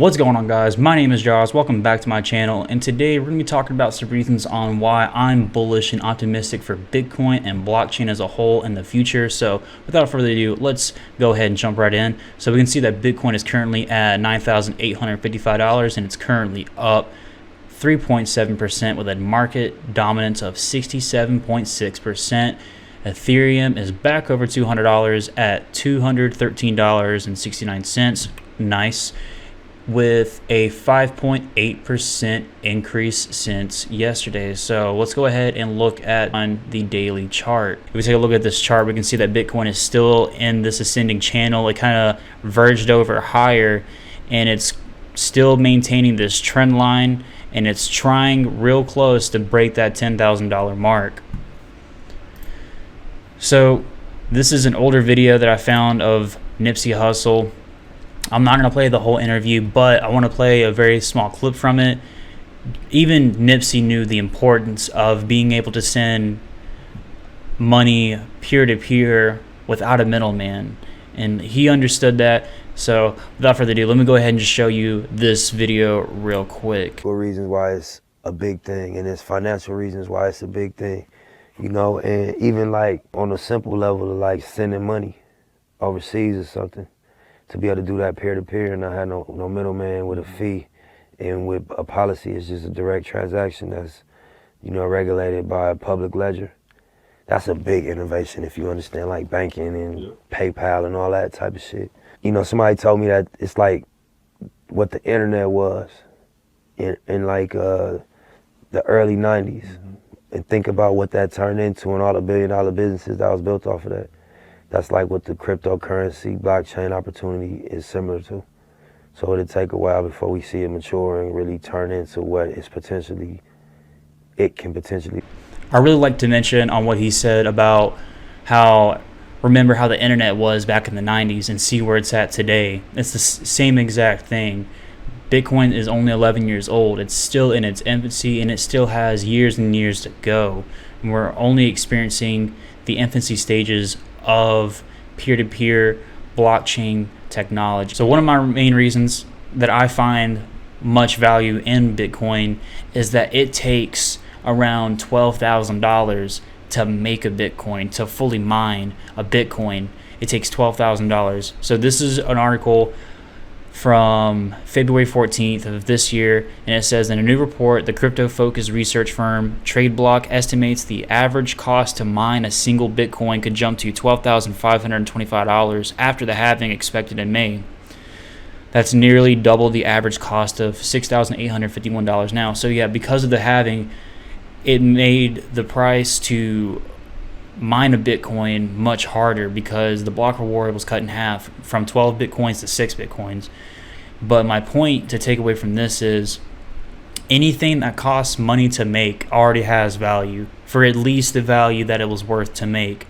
What's going on, guys? My name is Josh. Welcome back to my channel, and today we're going to be talking about some reasons on why I'm bullish and optimistic for Bitcoin and blockchain as a whole in the future. So without further ado, let's go ahead and jump right in. So we can see that Bitcoin is currently at $9,855 and it's currently up 3.7% with a market dominance of 67.6%. Ethereum is back over $200 at $213.69. Nice. With a 5.8% increase since yesterday. So let's go ahead and look at on the daily chart. If we take a look at this chart, we can see that Bitcoin is still in this ascending channel. It kind of verged over higher, and it's still maintaining this trend line, and it's trying real close to break that $10,000 mark. So this is an older video that I found of Nipsey Hussle. I'm not going to play the whole interview, but I want to play a very small clip from it. Even Nipsey knew the importance of being able to send money peer-to-peer without a middleman, and he understood that. So without further ado, let me go ahead and just show you this video real quick. Reasons why it's a big thing, and it's financial reasons why it's a big thing, you know, and even like on a simple level of like sending money overseas or something. To be able to do that peer-to-peer and not have no middleman with a fee, and with a policy, it's just a direct transaction that's, you know, regulated by a public ledger. That's a big innovation if you understand like banking and PayPal and all that type of shit. You know, somebody told me that it's like what the internet was in like the early 90s. And think about what that turned into and all the billion-dollar businesses that was built off of that. That's like what the cryptocurrency, blockchain opportunity is similar to. So it'll take a while before we see it mature and really turn into what it can potentially. I really like to mention on what he said about how, remember how the internet was back in the 90s and see where it's at today. It's the same exact thing. Bitcoin is only 11 years old. It's still in its infancy, and it still has years and years to go. And we're only experiencing the infancy stages of peer-to-peer blockchain technology. So one of my main reasons that I find much value in Bitcoin is that it takes around $12,000 to make a Bitcoin, to fully mine a Bitcoin. It takes $12,000. So this is an article from February 14th of this year, and it says, in a new report, the crypto-focused research firm TradeBlock estimates the average cost to mine a single Bitcoin could jump to $12,525 after the halving expected in May. That's nearly double the average cost of $6,851 now. So yeah, because of the halving, it made the price to mine a Bitcoin much harder because the block reward was cut in half from 12 Bitcoins to 6 Bitcoins. But my point to take away from this is anything that costs money to make already has value for at least the value that it was worth to make.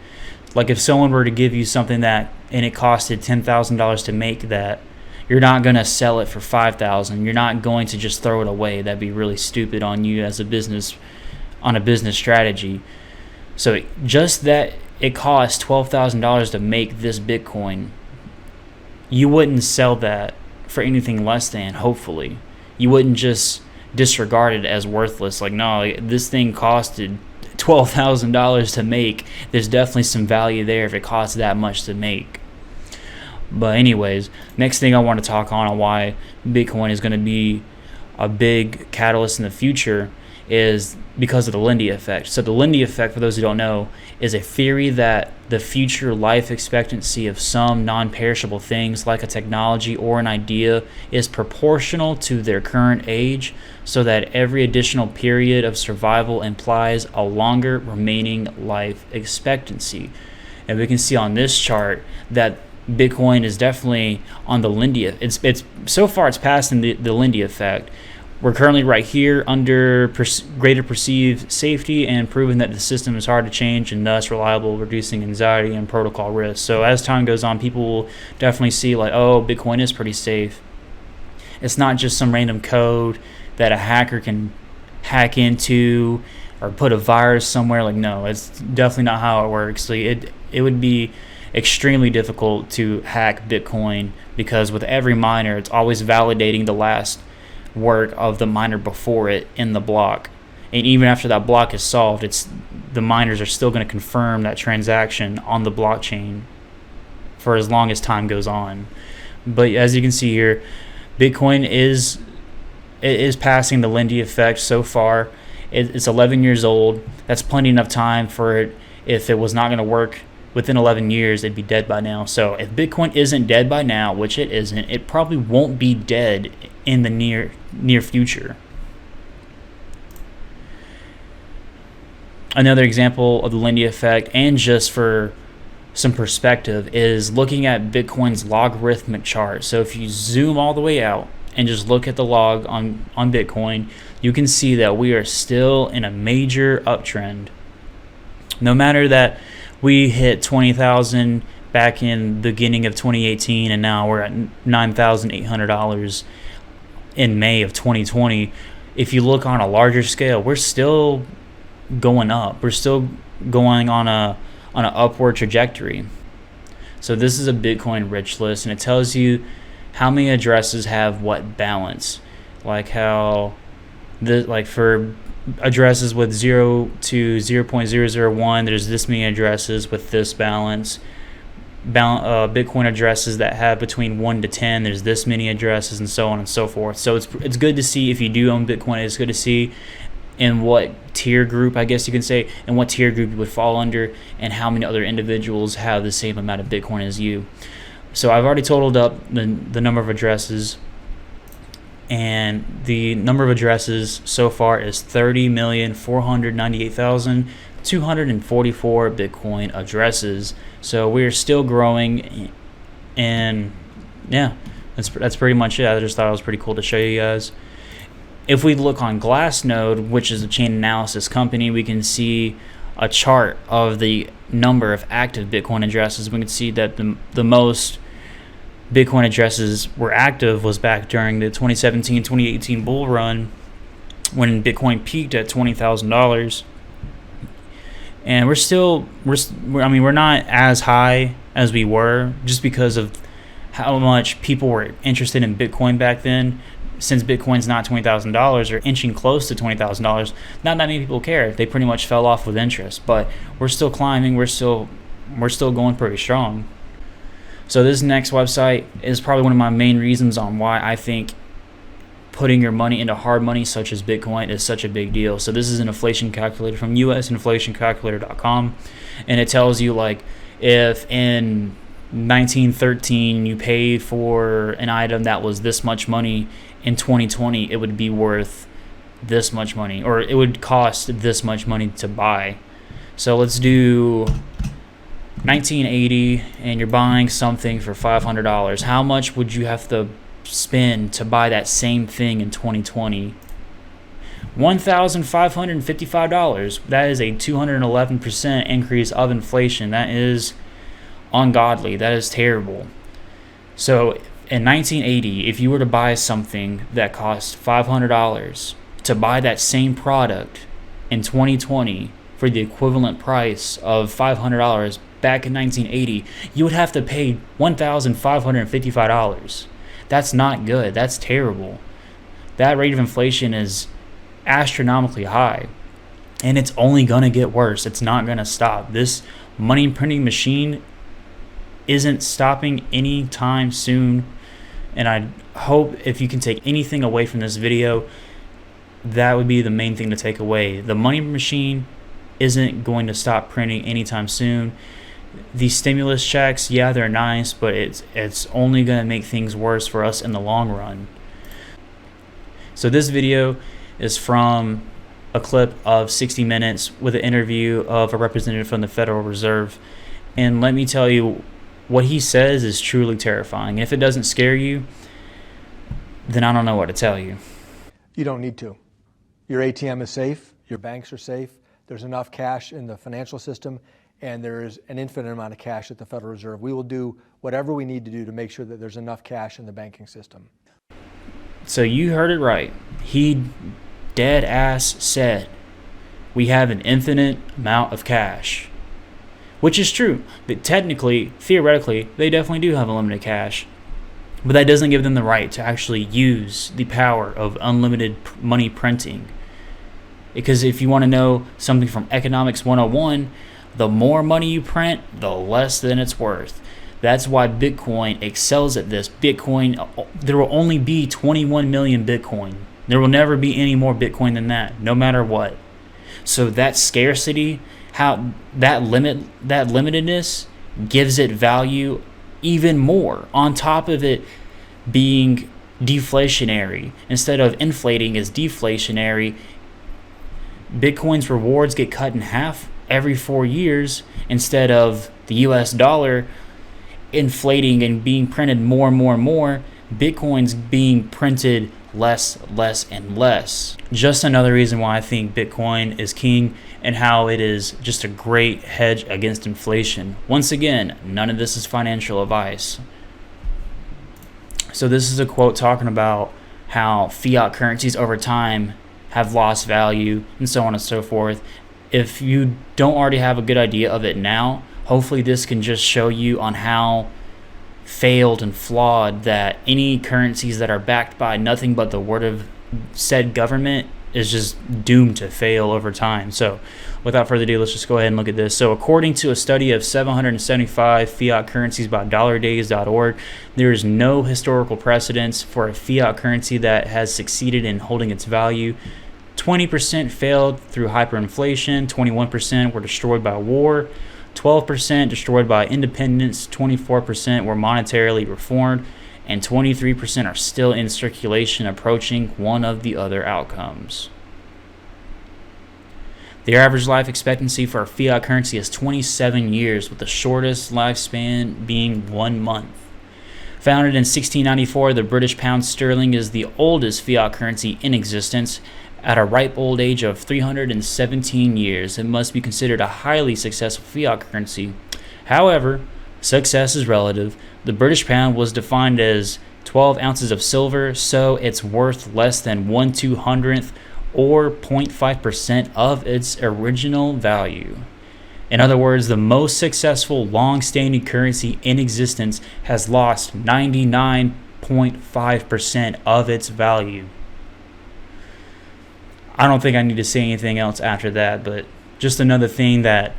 Like if someone were to give you something that and it costed $10,000 to make that, you're not going to sell it for $5,000. You're not going to just throw it away. That'd be really stupid on you as a business, on a business strategy. So just that it costs $12,000 to make this Bitcoin, you wouldn't sell that for anything less than, hopefully. You wouldn't just disregard it as worthless. Like, no, this thing costed $12,000 to make. There's definitely some value there if it costs that much to make. But anyways, next thing I want to talk on why Bitcoin is going to be a big catalyst in the future is because of the Lindy effect. So the Lindy effect, for those who don't know, is a theory that the future life expectancy of some non-perishable things like a technology or an idea is proportional to their current age, so that every additional period of survival implies a longer remaining life expectancy. And we can see on this chart that Bitcoin is definitely on the Lindy. It's so far it's passing the Lindy effect. We're currently right here under greater perceived safety and proving that the system is hard to change and thus reliable, reducing anxiety and protocol risk. So as time goes on, people will definitely see like, oh, Bitcoin is pretty safe. It's not just some random code that a hacker can hack into or put a virus somewhere. Like, no, it's definitely not how it works. Like, it would be extremely difficult to hack Bitcoin, because with every miner, it's always validating the last work of the miner before it in the block. And even after that block is solved, the miners are still going to confirm that transaction on the blockchain for as long as time goes on. But as you can see here, Bitcoin is passing the Lindy effect so far. It's 11 years old. That's plenty enough time for it. If it was not going to work within 11 years, it'd be dead by now. So if Bitcoin isn't dead by now, which it isn't, it probably won't be dead in the near future. Another example of the Lindy effect, and just for some perspective, is looking at Bitcoin's logarithmic chart. So if you zoom all the way out and just look at the log on Bitcoin, you can see that we are still in a major uptrend. No matter that we hit 20,000 back in the beginning of 2018, and now we're at $9,800 in May of 2020. If you look on a larger scale, we're still going up. We're still going on an upward trajectory. So this is a Bitcoin rich list, and it tells you how many addresses have what balance. Like how for addresses with 0 to 0.001, there's this many addresses with this balance. Bitcoin addresses that have between 1 to 10, there's this many addresses, and so on and so forth. So it's good to see, if you do own Bitcoin, it's good to see in what tier group, I guess you can say, and what tier group you would fall under, and how many other individuals have the same amount of Bitcoin as you. So I've already totaled up the number of addresses, and the number of addresses so far is 30,498,244 Bitcoin addresses. So we're still growing, and yeah, that's pretty much it. I just thought it was pretty cool to show you guys. If we look on Glassnode, which is a chain analysis company, we can see a chart of the number of active Bitcoin addresses. We can see that the most Bitcoin addresses were active was back during the 2017-2018 bull run, when Bitcoin peaked at $20,000. And we're not as high as we were, just because of how much people were interested in Bitcoin back then. Since Bitcoin's not $20,000 or inching close to $20,000, not that many people care. They pretty much fell off with interest, but we're still climbing. We're still going pretty strong. So this next website is probably one of my main reasons on why I think putting your money into hard money such as Bitcoin is such a big deal. So this is an inflation calculator from usinflationcalculator.com, and it tells you, like, if in 1913 you paid for an item that was this much money, in 2020 it would be worth this much money, or it would cost this much money to buy. So let's do 1980, and you're buying something for $500. How much would you have to spend to buy that same thing in 2020? $1,555. That is a 211% increase of inflation. That is ungodly. That is terrible. So in 1980, if you were to buy something that cost $500 to buy that same product in 2020 for the equivalent price of $500 back in 1980, you would have to pay $1,555. That's not good. That's terrible. That rate of inflation is astronomically high, and it's only going to get worse. It's not going to stop. This money printing machine isn't stopping anytime soon. And I hope, if you can take anything away from this video, that would be the main thing to take away. The money machine isn't going to stop printing anytime soon. These stimulus checks, yeah, they're nice, but it's only going to make things worse for us in the long run. So this video is from a clip of 60 Minutes with an interview of a representative from the Federal Reserve. And let me tell you, what he says is truly terrifying. If it doesn't scare you, then I don't know what to tell you. You don't need to. Your ATM is safe. Your banks are safe. There's enough cash in the financial system, and there is an infinite amount of cash at the Federal Reserve. We will do whatever we need to do to make sure that there's enough cash in the banking system. So you heard it right. He dead ass said we have an infinite amount of cash. which is true. But technically, theoretically, they definitely do have unlimited cash. But that doesn't give them the right to actually use the power of unlimited money printing. Because if you want to know something from Economics 101, the more money you print, the less than it's worth. That's why Bitcoin excels at this. There will only be 21 million Bitcoin. There will never be any more Bitcoin than that, no matter what. So that scarcity, how that limitedness gives it value even more. On top of it being deflationary, instead of inflating is deflationary, Bitcoin's rewards get cut in half every 4 years instead of the US dollar inflating and being printed more and more and more. Bitcoin's being printed less and less. Just another reason why I think Bitcoin is king and how it is just a great hedge against inflation. Once again, none of this is financial advice. So this is a quote talking about how fiat currencies over time have lost value and so on and so forth. If you don't already have a good idea of it now, hopefully this can just show you on how failed and flawed that any currencies that are backed by nothing but the word of said government is just doomed to fail over time. So without further ado, let's just go ahead and look at this. So according to a study of 775 fiat currencies by dollardays.org, there is no historical precedence for a fiat currency that has succeeded in holding its value. 20% failed through hyperinflation, 21% were destroyed by war, 12% destroyed by independence, 24% were monetarily reformed, and 23% are still in circulation, approaching one of the other outcomes. The average life expectancy for a fiat currency is 27 years, with the shortest lifespan being 1 month. Founded in 1694, the British pound sterling is the oldest fiat currency in existence. At a ripe old age of 317 years, it must be considered a highly successful fiat currency. However, success is relative. The British pound was defined as 12 ounces of silver, so it's worth less than 1/200th or 0.5% of its original value. In other words, the most successful long-standing currency in existence has lost 99.5% of its value. I don't think I need to say anything else after that, but just another thing that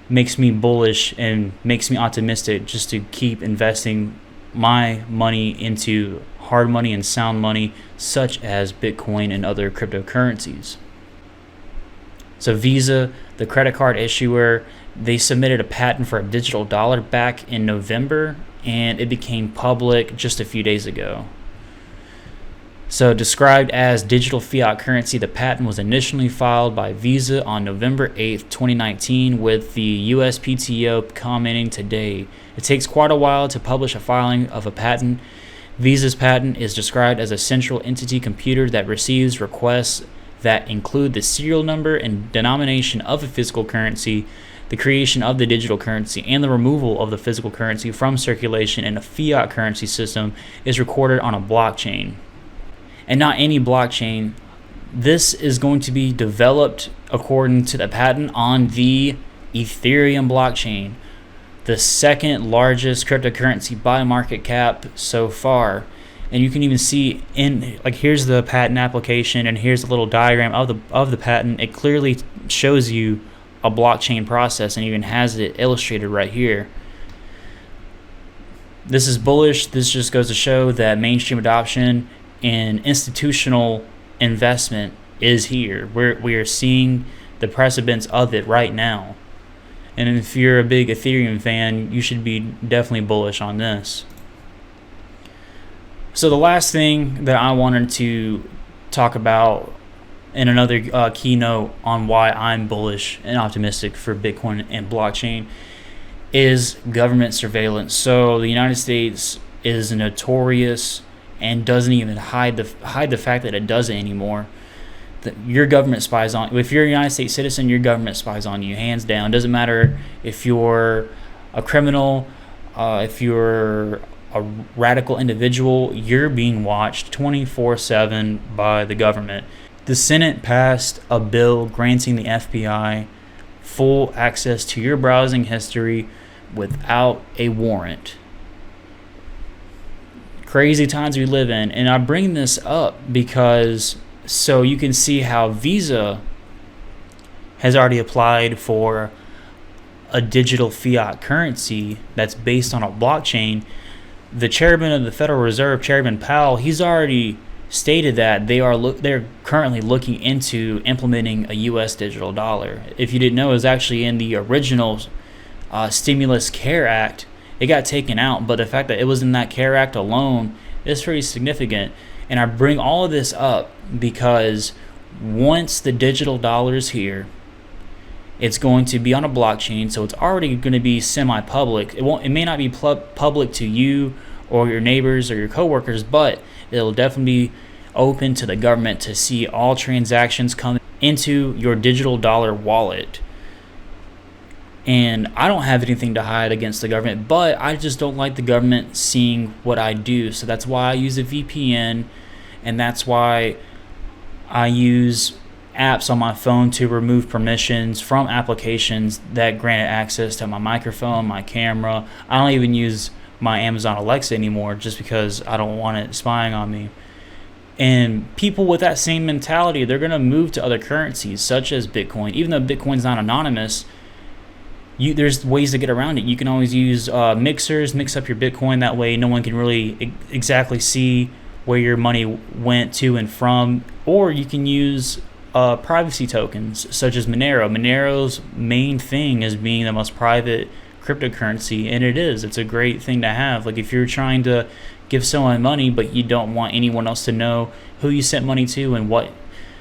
makes me bullish and makes me optimistic just to keep investing my money into hard money and sound money such as Bitcoin and other cryptocurrencies. So Visa, the credit card issuer, they submitted a patent for a digital dollar back in November, and it became public just a few days ago. So described as digital fiat currency, the patent was initially filed by Visa on November 8th, 2019, with the USPTO commenting today. It takes quite a while to publish a filing of a patent. Visa's patent is described as a central entity computer that receives requests that include the serial number and denomination of a physical currency, the creation of the digital currency, and the removal of the physical currency from circulation in a fiat currency system is recorded on a blockchain. And not any blockchain. This is going to be developed according to the patent on the Ethereum blockchain, the second largest cryptocurrency by market cap so far. And you can even see here's the patent application, and here's a little diagram of the patent. It clearly shows you a blockchain process and even has it illustrated right here. This is bullish. This just goes to show that mainstream adoption and institutional investment is here. We are seeing the precedents of it right now. And if you're a big Ethereum fan, you should be definitely bullish on this. So the last thing that I wanted to talk about in another keynote on why I'm bullish and optimistic for Bitcoin and blockchain is government surveillance. So the United States is notorious and doesn't even hide the fact that it does it anymore. Your government spies on. If you're a United States citizen, your government spies on you, hands down. Doesn't matter if you're a criminal, if you're a radical individual, you're being watched 24/7 by the government. The Senate passed a bill granting the FBI full access to your browsing history without a warrant. Crazy times we live in. And I bring this up because so you can see how Visa has already applied for a digital fiat currency that's based on a blockchain. The chairman of the Federal Reserve, Chairman Powell, he's already stated that they're currently looking into implementing a U.S. digital dollar. If you didn't know, it was actually in the original Stimulus Care Act. It got taken out, but the fact that it was in that Care Act alone is pretty significant. And I bring all of this up because once the digital dollar is here, it's going to be on a blockchain, so it's already going to be semi-public. It may not be public to you or your neighbors or your coworkers, but it'll definitely be open to the government to see all transactions come into your digital dollar wallet. And I don't have anything to hide against the government, but I just don't like the government seeing what I do. So that's why I use a VPN, and that's why I use apps on my phone to remove permissions from applications that granted access to my microphone, my camera. I don't even use my Amazon Alexa anymore just because I don't want it spying on me. And people with that same mentality, they're going to move to other currencies such as Bitcoin. Even though Bitcoin's not anonymous, there's ways to get around it. You can always use mixers, mix up your Bitcoin. That way no one can really exactly see where your money went to and from. Or you can use privacy tokens such as Monero. Monero's main thing is being the most private cryptocurrency, and it's a great thing to have. Like if you're trying to give someone money but you don't want anyone else to know who you sent money to and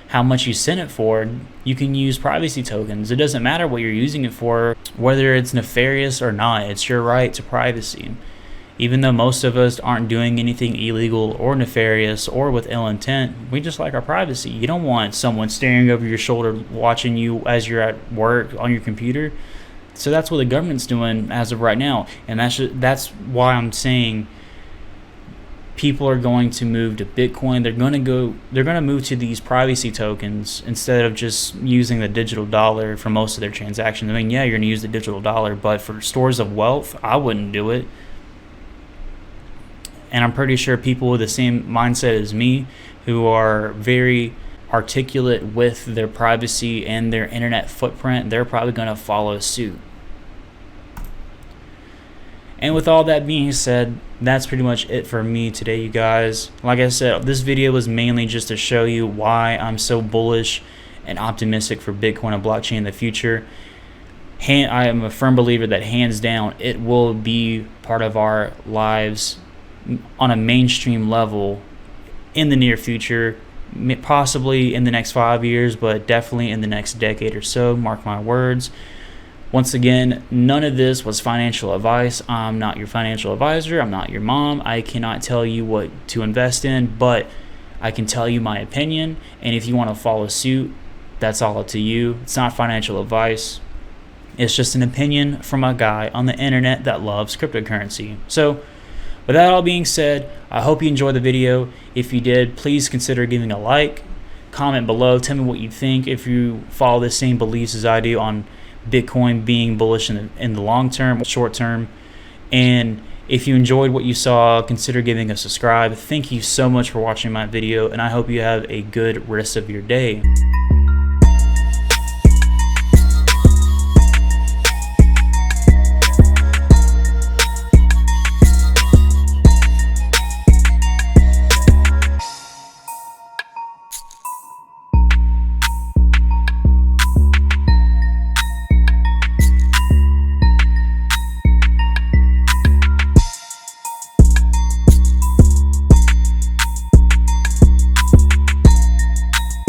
how much you sent it for, you can use privacy tokens. It doesn't matter what you're using it for, whether it's nefarious or not. It's your right to privacy. Even though most of us aren't doing anything illegal or nefarious or with ill intent, we just like our privacy. You don't want someone staring over your shoulder watching you as you're at work on your computer. So that's what the government's doing as of right now. And that's why I'm saying people are going to move to Bitcoin. They're going to move to these privacy tokens instead of just using the digital dollar for most of their transactions. I mean, yeah, you're going to use the digital dollar, but for stores of wealth, I wouldn't do it. And I'm pretty sure people with the same mindset as me, who are very articulate with their privacy and their internet footprint, they're probably going to follow suit. And with all that being said, that's pretty much it for me today, you guys. Like I said, this video was mainly just to show you why I'm so bullish and optimistic for Bitcoin and blockchain in the future. I am a firm believer that hands down, it will be part of our lives on a mainstream level in the near future, possibly in the next 5 years, but definitely in the next decade or so. Mark my words. Once again, none of this was financial advice. I'm not your financial advisor. I'm not your mom. I cannot tell you what to invest in, but I can tell you my opinion. And if you want to follow suit, that's all up to you. It's not financial advice. It's just an opinion from a guy on the internet that loves cryptocurrency. So with that all being said, I hope you enjoyed the video. If you did, please consider giving a like. Comment below. Tell me what you think. If you follow the same beliefs as I do on Bitcoin being bullish in the long term, short term. And if you enjoyed what you saw, consider giving a subscribe. Thank you so much for watching my video, and I hope you have a good rest of your day.